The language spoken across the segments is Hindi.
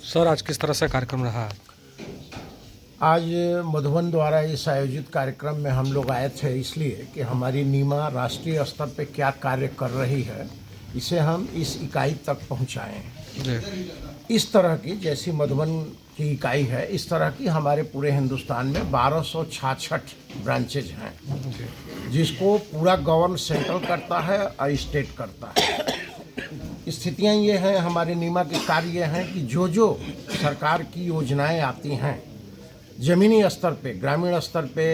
सर, आज किस तरह से कार्यक्रम रहा? आज मधुबन द्वारा इस आयोजित कार्यक्रम में हम लोग आए थे इसलिए कि हमारी नीमा राष्ट्रीय स्तर पे क्या कार्य कर रही है इसे हम इस इकाई तक पहुंचाएं। जी। इस तरह की जैसी मधुबन की इकाई है इस तरह की हमारे पूरे हिंदुस्तान में 1266 ब्रांचेज हैं जिसको पूरा गवर्न सेंट्रल करता है और स्टेट करता है। स्थितियां ये हैं, हमारे नीमा के कार्य हैं कि जो सरकार की योजनाएं आती हैं ज़मीनी स्तर पे, ग्रामीण स्तर पे,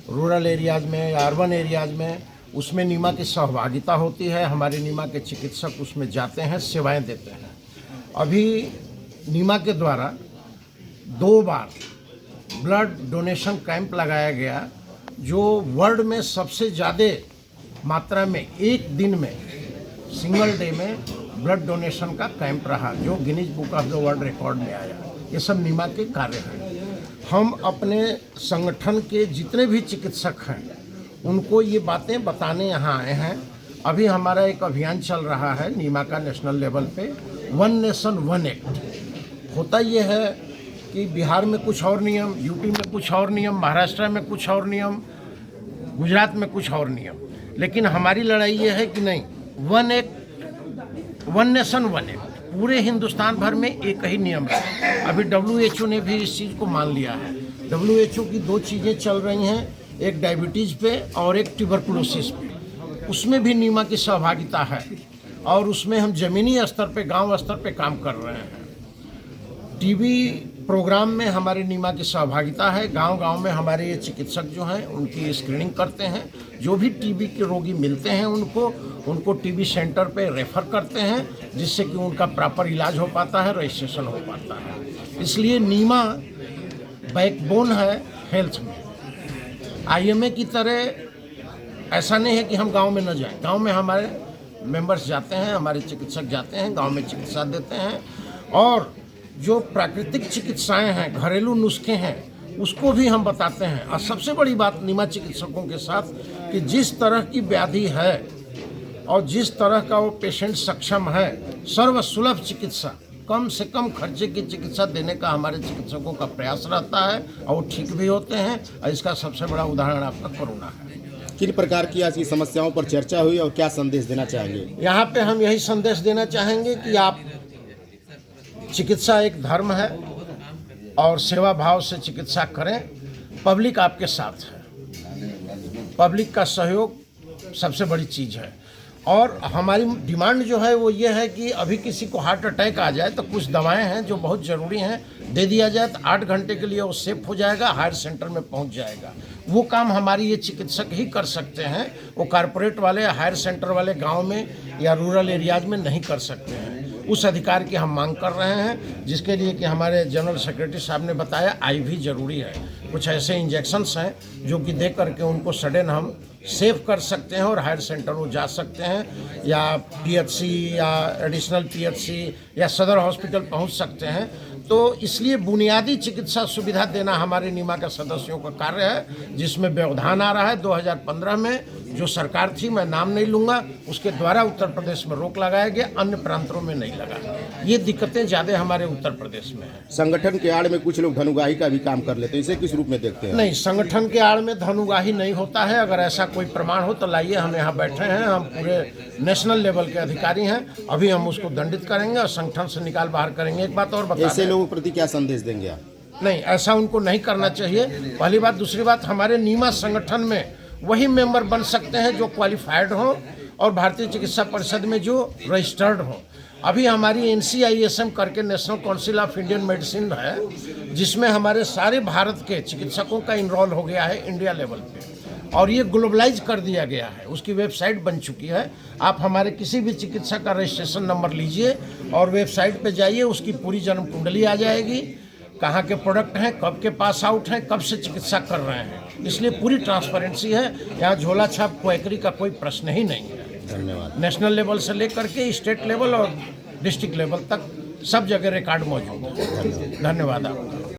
रूरल एरियाज़ में या अर्बन एरियाज़ में, उसमें नीमा की सहभागिता होती है। हमारे नीमा के चिकित्सक उसमें जाते हैं, सेवाएं देते हैं। अभी नीमा के द्वारा 2 बार ब्लड डोनेशन कैंप लगाया गया जो वर्ल्ड में सबसे ज़्यादा मात्रा में एक दिन में सिंगल डे में ब्लड डोनेशन का कैंप रहा जो Guinness book of the world record में आया। ये सब नीमा के कार्य हैं। हम अपने संगठन के जितने भी चिकित्सक हैं उनको ये बातें बताने यहाँ आए हैं। अभी हमारा एक अभियान चल रहा है नीमा का नेशनल लेवल पे, वन नेशन वन एक्ट। होता ये है कि बिहार में कुछ और नियम, यूपी में कुछ और नियम, महाराष्ट्र में कुछ और नियम, गुजरात में कुछ और नियम, लेकिन हमारी लड़ाई ये है कि नहीं, one act, one nation one act, पूरे हिंदुस्तान भर में एक ही नियम है। अभी WHO ने भी इस चीज़ को मान लिया है। WHO की 2 चीज़ें चल रही हैं, एक डायबिटीज़ पे और एक ट्यूबरकुलोसिस पे। उसमें भी नीमा की सहभागिता है और उसमें हम ज़मीनी स्तर पे, गांव स्तर पे काम कर रहे हैं। टीबी प्रोग्राम में हमारे नीमा की सहभागिता है। गांव-गांव में हमारे ये चिकित्सक जो हैं उनकी स्क्रीनिंग करते हैं। जो भी टीबी के रोगी मिलते हैं उनको टीबी सेंटर पे रेफ़र करते हैं जिससे कि उनका प्रॉपर इलाज हो पाता है, रजिस्ट्रेशन हो पाता है। इसलिए नीमा बैकबोन है हेल्थ में। IMA की तरह ऐसा नहीं है कि हम गांव में न जाएं। गांव में हमारे मेंबर्स जाते हैं, हमारे चिकित्सक जाते हैं, गांव में चिकित्सा देते हैं और जो प्राकृतिक चिकित्साएं हैं, घरेलू नुस्खे हैं, उसको भी हम बताते हैं। और सबसे बड़ी बात नीमा चिकित्सकों के साथ कि जिस तरह की व्याधि है और जिस तरह का वो पेशेंट सक्षम है, सर्वसुलभ चिकित्सा, कम से कम खर्चे की चिकित्सा देने का हमारे चिकित्सकों का प्रयास रहता है और वो ठीक भी होते हैं। और इसका सबसे बड़ा उदाहरण आपका कोरोना है। किन प्रकार की आज की समस्याओं पर चर्चा हुई और क्या संदेश देना चाहेंगे? यहाँ पे हम यही संदेश देना चाहेंगे कि आप, चिकित्सा एक धर्म है और सेवा भाव से चिकित्सा करें। पब्लिक आपके साथ है, पब्लिक का सहयोग सबसे बड़ी चीज़ है। और हमारी डिमांड जो है वो ये है कि अभी किसी को हार्ट अटैक आ जाए तो कुछ दवाएं हैं जो बहुत ज़रूरी हैं, दे दिया जाए तो 8 घंटे के लिए वो सेफ हो जाएगा, हायर सेंटर में पहुंच जाएगा। वो काम हमारी ये चिकित्सक ही कर सकते हैं। वो कॉरपोरेट वाले, हायर सेंटर वाले गांव में या रूरल एरियाज में नहीं कर सकते हैं। उस अधिकार की हम मांग कर रहे हैं जिसके लिए कि हमारे जनरल सेक्रेटरी साहब ने बताया IV जरूरी है। कुछ ऐसे इंजेक्शंस हैं जो कि दे करके उनको सडन हम सेव कर सकते हैं और हायर सेंटर वो जा सकते हैं या PHC या एडिशनल PHC या सदर हॉस्पिटल पहुंच सकते हैं। तो इसलिए बुनियादी चिकित्सा सुविधा देना हमारे नीमा के सदस्यों का कार्य है, जिसमें व्यवधान आ रहा है। 2015 में जो सरकार थी, मैं नाम नहीं लूँगा, उसके द्वारा उत्तर प्रदेश में रोक लगाया गया, अन्य प्रांतों में नहीं लगा। ये दिक्कतें ज़्यादा हमारे उत्तर प्रदेश में हैं। संगठन के आड़ में कुछ लोग धनुगाही का भी काम कर लेते हैं, इसे किस रूप में देखते हैं? नहीं, संगठन के आड़ में धनुगाही नहीं होता है। अगर ऐसा कोई प्रमाण हो तो लाइए, हम यहाँ बैठे हैं, हम पूरे नेशनल लेवल के अधिकारी हैं। अभी हम उसको दंडित करेंगे और संगठन से निकाल बाहर करेंगे। एक बात और बता, ऐसे लोगों के प्रति क्या संदेश देंगे आप? नहीं, ऐसा उनको नहीं करना चाहिए, पहली बात। दूसरी बात, हमारे नीमा संगठन में वही मेंबर बन सकते हैं जो क्वालिफाइड हों और भारतीय चिकित्सा परिषद में जो रजिस्टर्ड हों। अभी हमारी NCISM करके national council of Indian medicine है जिसमें हमारे सारे भारत के चिकित्सकों का इनरोल हो गया है इंडिया लेवल पे, और ये ग्लोबलाइज कर दिया गया है। उसकी वेबसाइट बन चुकी है। आप हमारे किसी भी चिकित्सक का रजिस्ट्रेशन नंबर लीजिए और वेबसाइट पे जाइए, उसकी पूरी जन्म कुंडली आ जाएगी, कहाँ के प्रोडक्ट हैं, कब के पास आउट हैं, कब से चिकित्सा कर रहे हैं। इसलिए पूरी ट्रांसपेरेंसी है। यहाँ झोला छाप क्वैकरी का कोई प्रश्न ही नहीं है। धन्यवाद। नेशनल लेवल से लेकर के स्टेट लेवल और डिस्ट्रिक्ट लेवल तक सब जगह रिकॉर्ड मौजूद है। धन्यवाद आपका।